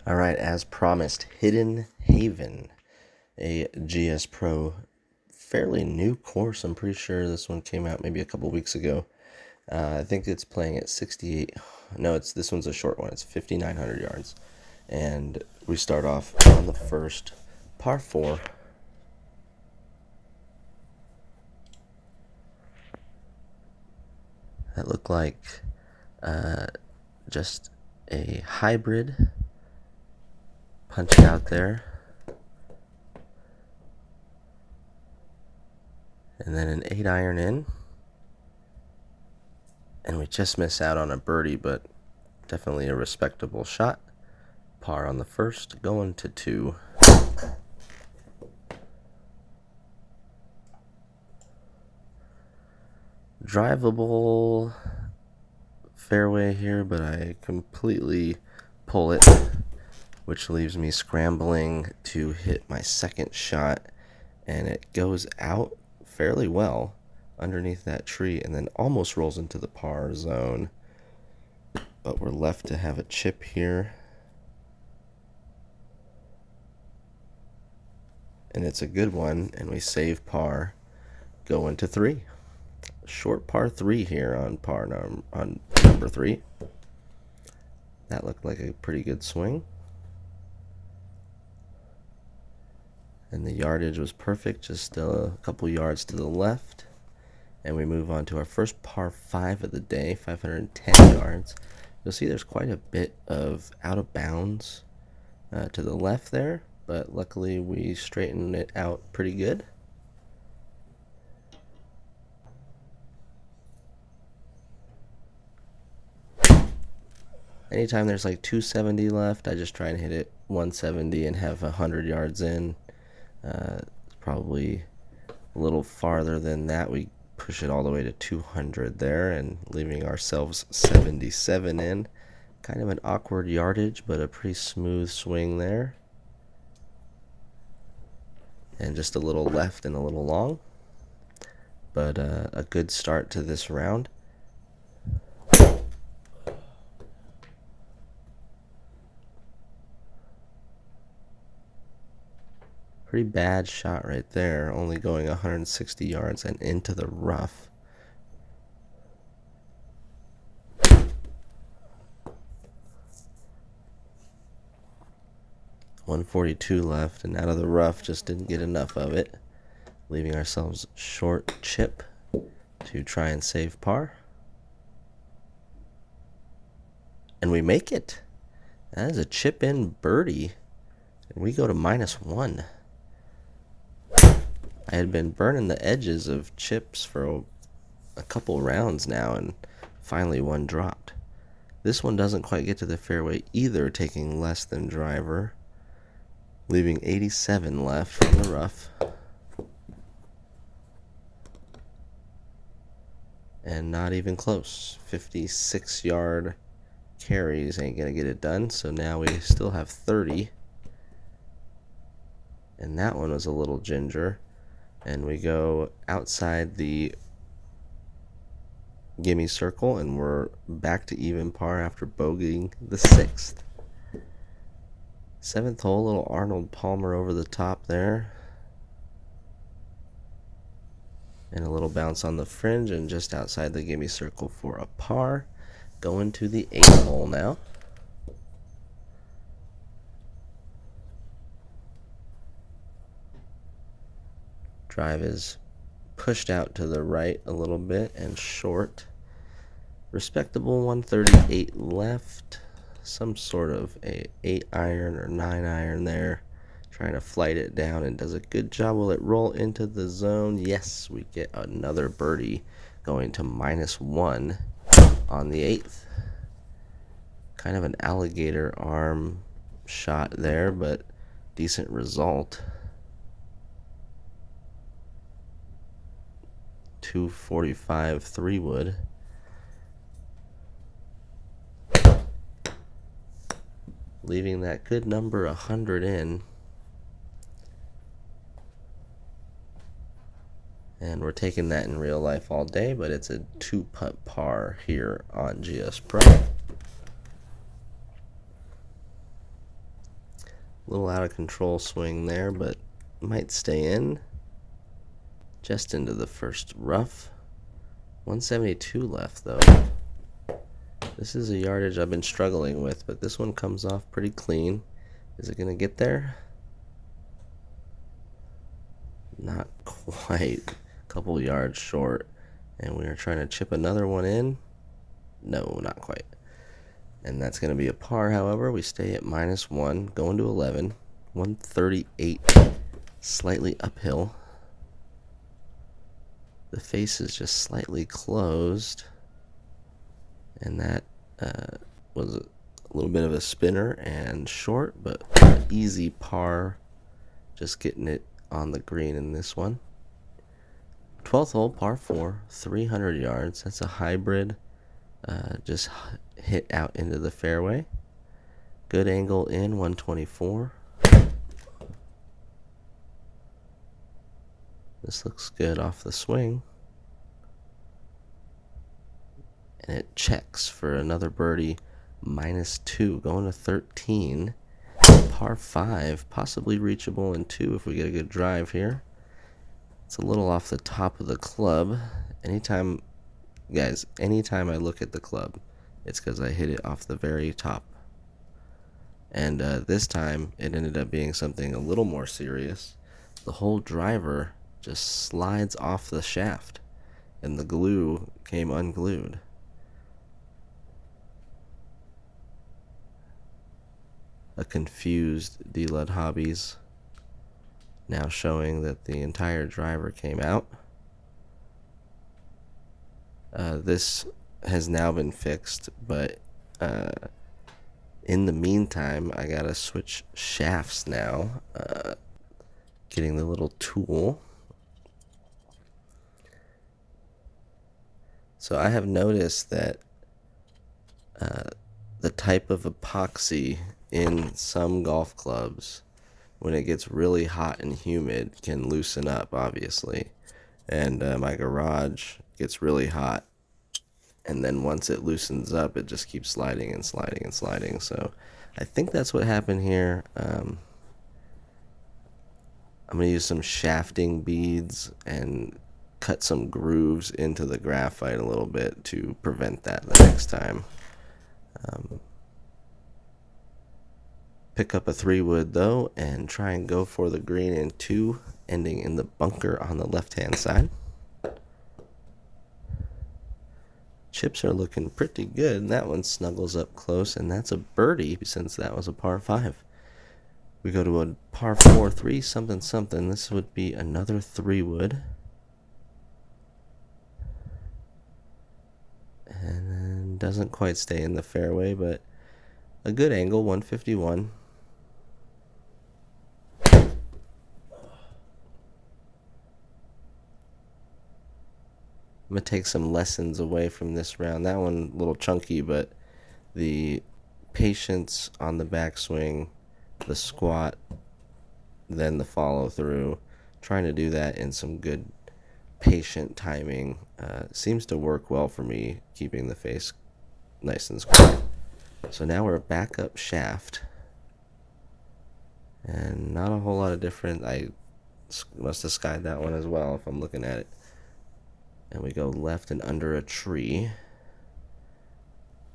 All right, as promised, Hidden Haven, a Gspro, fairly new course. I'm pretty sure this one came out maybe a couple weeks ago. I think it's playing at 68. No, this one's a short one. It's 5,900 yards, and we start off on the first par 4. That looked like just a hybrid punch out there, and then an 8-iron in, and we just miss out on a birdie, but definitely a respectable shot. Par on the first, going to 2. Drivable fairway here, but I completely pull it, which leaves me scrambling to hit my second shot, and it goes out fairly well underneath that tree and then almost rolls into the par zone, but we're left to have a chip here, and it's a good one, and we save par, go into 3. Short par 3 here on number 3. That looked like a pretty good swing, and the yardage was perfect, just a couple yards to the left, and we move on to our first par 5 of the day, 510 yards. You'll see there's quite a bit of out of bounds to the left there, but luckily we straightened it out pretty good. Anytime there's like 270 left, I just try and hit it 170 and have 100 yards in. It's probably a little farther than that. We push it all the way to 200 there, and leaving ourselves 77 in. Kind of an awkward yardage, but a pretty smooth swing there. And just a little left and a little long. But a good start to this round. Pretty bad shot right there, only going 160 yards and into the rough. .142 left, and out of the rough, just didn't get enough of it, leaving ourselves short chip to try and save par. And we make it. That is a chip in birdie, and we go to -1. I had been burning the edges of chips for a couple rounds now, and finally one dropped. This one doesn't quite get to the fairway either, taking less than driver, leaving 87 left from the rough. And not even close. 56-yard carries ain't gonna get it done, so now we still have 30. And that one was a little ginger. And we go outside the gimme circle, and we're back to even par after bogeying the 6th. 7th hole, little Arnold Palmer over the top there. And a little bounce on the fringe, and just outside the gimme circle for a par. Going to the 8th hole now. Drive is pushed out to the right a little bit and short. Respectable 138 left. Some sort of a 8-iron or 9-iron there. Trying to flight it down, and does a good job. Will it roll into the zone? Yes, we get another birdie, going to -1 on the 8th. Kind of an alligator arm shot there, but decent result. 245 3-wood. Leaving that good number 100 in. And we're taking that in real life all day, but it's a 2-putt par here on Gspro. A little out of control swing there, but might stay in. Just into the first rough. 172 left though. This is a yardage I've been struggling with, but this one comes off pretty clean. Is it gonna get there? Not quite. A couple yards short. And we are trying to chip another one in. No, not quite. And that's going to be a par, however. We stay at -1, going to 11. 138, slightly uphill. The face is just slightly closed. And that was a little bit of a spinner and short, but easy par. Just getting it on the green in this one. 12th hole, par 4, 300 yards. That's a hybrid. Just hit out into the fairway. Good angle in, 124. This looks good off the swing. And it checks for another birdie, -2, going to 13. Par 5, possibly reachable in 2 if we get a good drive here. It's a little off the top of the club. Anytime I look at the club, it's because I hit it off the very top. And this time, it ended up being something a little more serious. The whole driver just slides off the shaft, and the glue came unglued. A confused D-Lud Hobbies now showing that the entire driver came out. This has now been fixed, but in the meantime, I gotta switch shafts now. Getting the little tool. So I have noticed that the type of epoxy in some golf clubs, when it gets really hot and humid, can loosen up, obviously. And my garage gets really hot, and then once it loosens up, it just keeps sliding and sliding and sliding. So I think that's what happened here. I'm going to use some shafting beads and cut some grooves into the graphite a little bit to prevent that the next time. Pick up a 3-wood though and try and go for the green in 2, ending in the bunker on the left-hand side. Chips are looking pretty good, and that one snuggles up close, and that's a birdie since that was a par 5. We go to a par 4, 3 something something. This would be another 3-wood. And then doesn't quite stay in the fairway, but a good angle, 151. I'm going to take some lessons away from this round. That one a little chunky, but the patience on the backswing, the squat, then the follow through, trying to do that in some good patient timing seems to work well for me, keeping the face nice and square. So now we're back up shaft, and not a whole lot of different. I must have skied that one as well if I'm looking at it. And we go left and under a tree.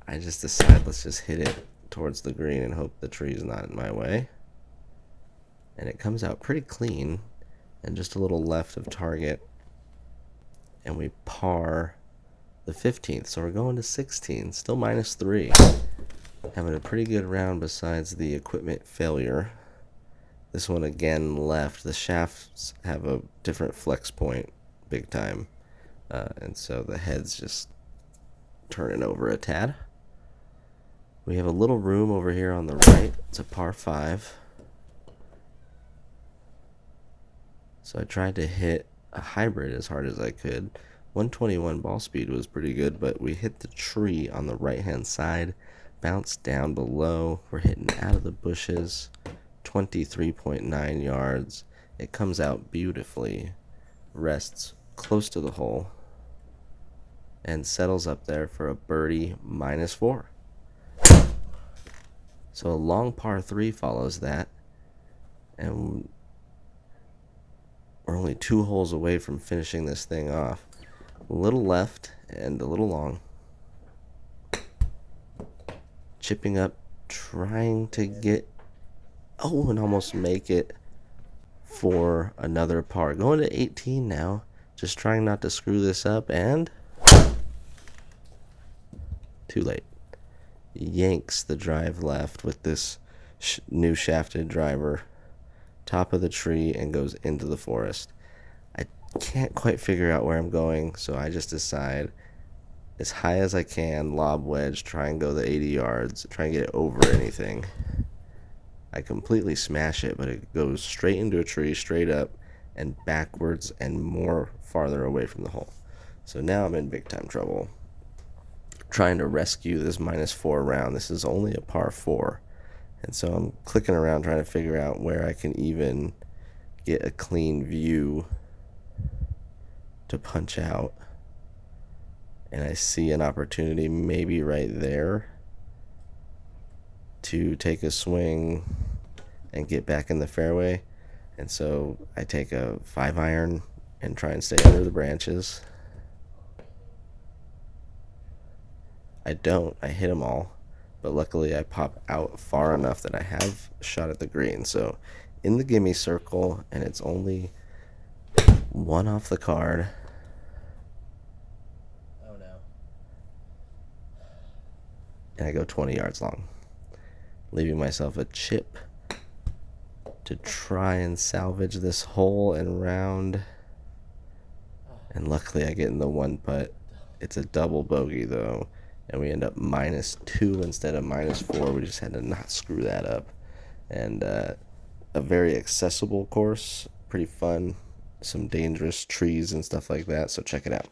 I just decide let's just hit it towards the green and hope the tree's not in my way. And it comes out pretty clean and just a little left of target. And we par the 15th, so we're going to 16, still -3. Having a pretty good round besides the equipment failure. This one again left. The shafts have a different flex point, big time. And so the head's just turning over a tad. We have a little room over here on the right. It's a par 5. So I tried to hit a hybrid as hard as I could. 121 ball speed was pretty good, but we hit the tree on the right-hand side, bounced down below. We're hitting out of the bushes, 23.9 yards. It comes out beautifully, rests close to the hole, and settles up there for a birdie -4. So a long par 3 follows that. and we're only 2 holes away from finishing this thing off. A little left and a little long. Chipping up, trying to get, and almost make it for another par. Going to 18 now, just trying not to screw this up, and too late. Yanks the drive left with this new shafted driver, top of the tree, and goes into the forest. I can't quite figure out where I'm going, so I just decide as high as I can, lob wedge, try and go the 80 yards, try and get it over anything. I completely smash it, but it goes straight into a tree, straight up, and backwards and more farther away from the hole. So now I'm in big time trouble trying to rescue this -4 round. This is only a par 4. And so I'm clicking around trying to figure out where I can even get a clean view to punch out. And I see an opportunity maybe right there to take a swing and get back in the fairway. And so I take a 5-iron and try and stay under the branches. I don't. I hit them all. But luckily I pop out far enough that I have a shot at the green. So in the gimme circle, and it's only 1 off the card. Oh no. And I go 20 yards long, leaving myself a chip to try and salvage this hole and round. And luckily I get in the 1 putt. It's a double bogey though, and we end up -2 instead of -4. We just had to not screw that up. And a very accessible course, pretty fun, some dangerous trees and stuff like that, so check it out.